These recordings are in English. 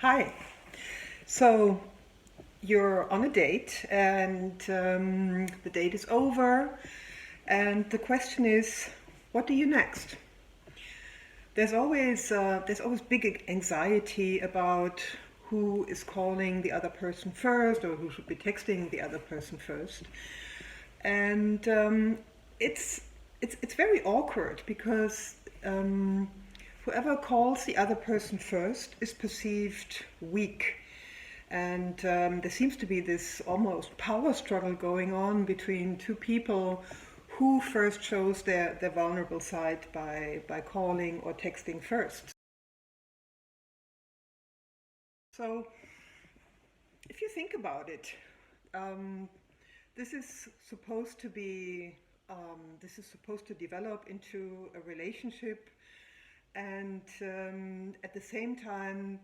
Hi. So you're on a date, and the date is over, and the question is, what do you next? There's always big anxiety about who is calling the other person first, or who should be texting the other person first, and it's very awkward because whoever calls the other person first is perceived weak. And there seems to be this almost power struggle going on between two people who first shows their vulnerable side by calling or texting first. So if you think about it, um, this is supposed to be this is supposed to develop into a relationship, and at the same time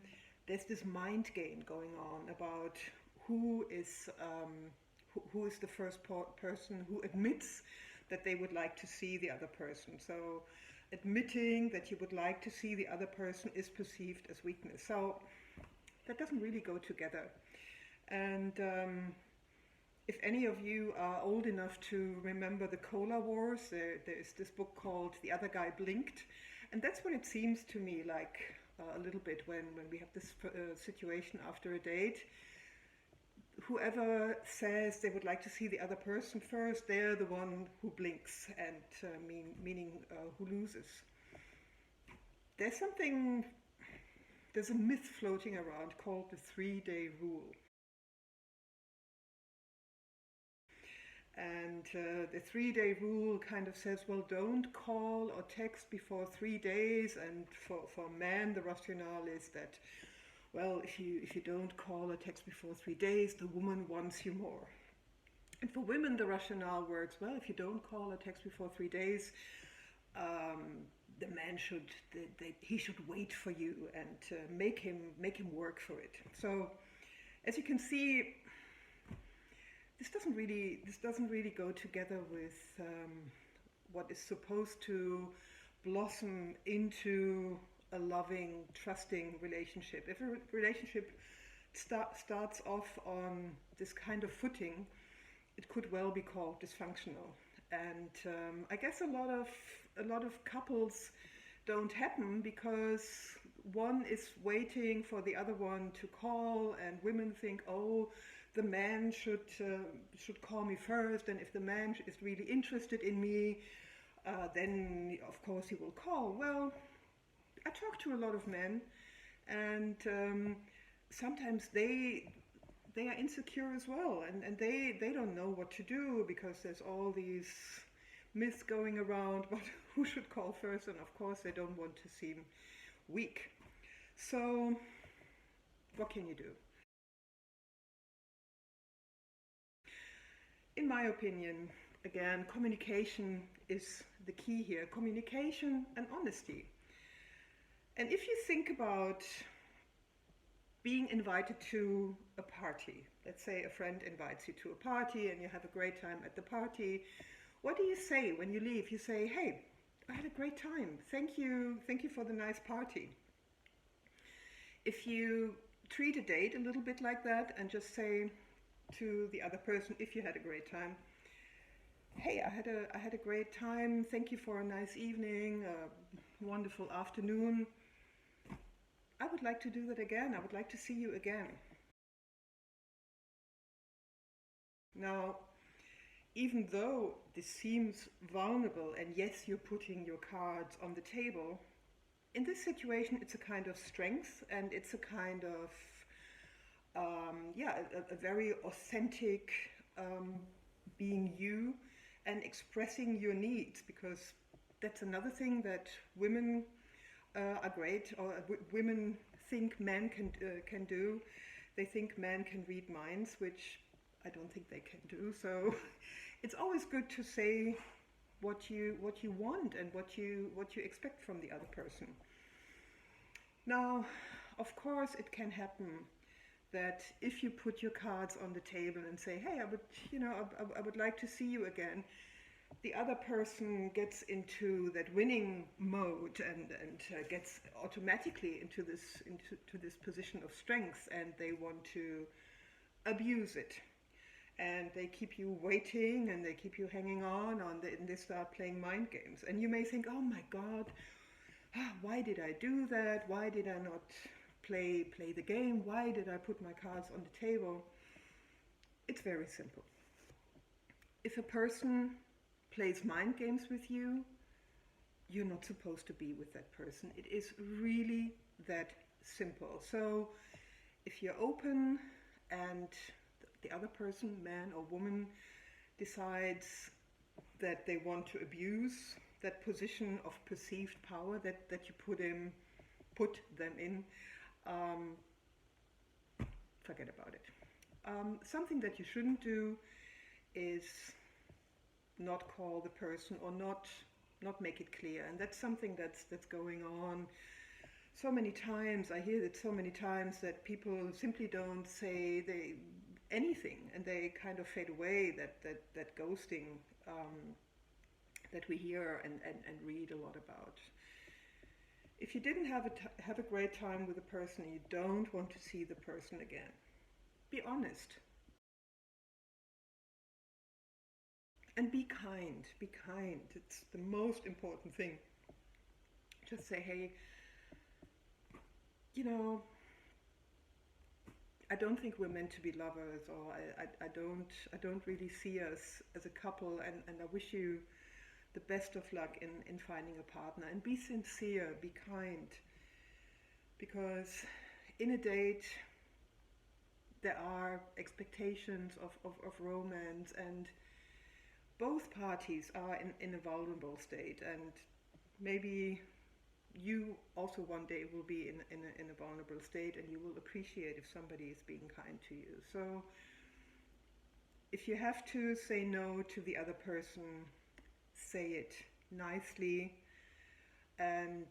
there's this mind game going on about who is who is the first person who admits that they would like to see the other person. So admitting that you would like to see the other person is perceived as weakness. So that doesn't really go together. And if any of you are old enough to remember the Cola Wars, there is this book called The Other Guy Blinked. And that's what it seems to me like a little bit when we have this situation after a date. Whoever says they would like to see the other person first, they're the one who blinks, and meaning who loses. There's something, there's a myth floating around called the 3-day rule. And the 3-day rule kind of says, well, don't call or text before 3 days. And for men, the rationale is that, well, if you don't call or text before 3 days, the woman wants you more. And for women, the rationale works, well, if you don't call or text before 3 days, the man he should wait for you and make him work for it. So, as you can see, this doesn't really go together with what is supposed to blossom into a loving, trusting relationship. If a relationship starts off on this kind of footing, it could well be called dysfunctional. And I guess a lot of couples don't happen because one is waiting for the other one to call, and women think, oh, the man should call me first, and if the man is really interested in me, then of course he will call. Well, I talk to a lot of men, and sometimes they are insecure as well, and they don't know what to do because there's all these myths going around about who should call first, and of course they don't want to seem weak. So what can you do? In my opinion, again, communication is the key here. Communication and honesty. And if you think about being invited to a party, let's say a friend invites you to a party and you have a great time at the party, what do you say when you leave? You say, hey, I had a great time. Thank you for the nice party. If you treat a date a little bit like that and just say to the other person, if you had a great time, hey, I had a great time. Thank you for a nice evening, a wonderful afternoon. I would like to do that again. I would like to see you again. Now, even though this seems vulnerable, and yes, you're putting your cards on the table, in this situation, it's a kind of strength, and it's a kind of, a very authentic being you and expressing your needs, because that's another thing that women are great, or women think men can do. They think men can read minds, which I don't think they can do. So it's always good to say what you want and what you expect from the other person. Now, of course, it can happen that if you put your cards on the table and say, "Hey, I would like to see you again," the other person gets into that winning mode and gets automatically into this position of strength, and they want to abuse it, and they keep you waiting and they keep you hanging on and they start playing mind games, and you may think, oh my god, why did I do that? Why did I not play the game? Why did I put my cards on the table? It's very simple. If a person plays mind games with you, you're not supposed to be with that person. It is really that simple. So if you're open and the other person, man or woman, decides that they want to abuse that position of perceived power that you put them in, forget about it. Something that you shouldn't do is not call the person or not make it clear, and that's something that's going on so many times. I hear it so many times that people simply don't say anything, and they kind of fade away. That ghosting that we hear and read a lot about. If you didn't have a great time with a person, you don't want to see the person again. Be honest. And be kind. Be kind. It's the most important thing. Just say, hey, I don't think we're meant to be lovers, or I don't really see us as a couple, and I wish you the best of luck in finding a partner. And be sincere, be kind. Because in a date, there are expectations of romance, and both parties are in a vulnerable state, and maybe you also one day will be in a vulnerable state, and you will appreciate if somebody is being kind to you. So if you have to say no to the other person, say it nicely, and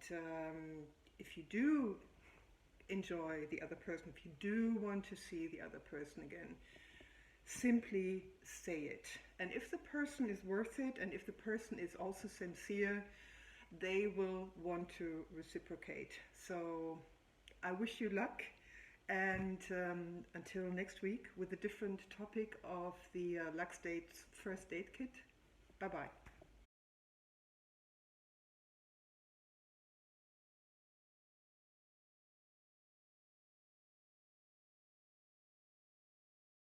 if you do enjoy the other person, if you do want to see the other person again, simply say it. And if the person is worth it, and if the person is also sincere, they will want to reciprocate. So I wish you luck, and until next week with a different topic of the Luxdates first date kit. Bye bye.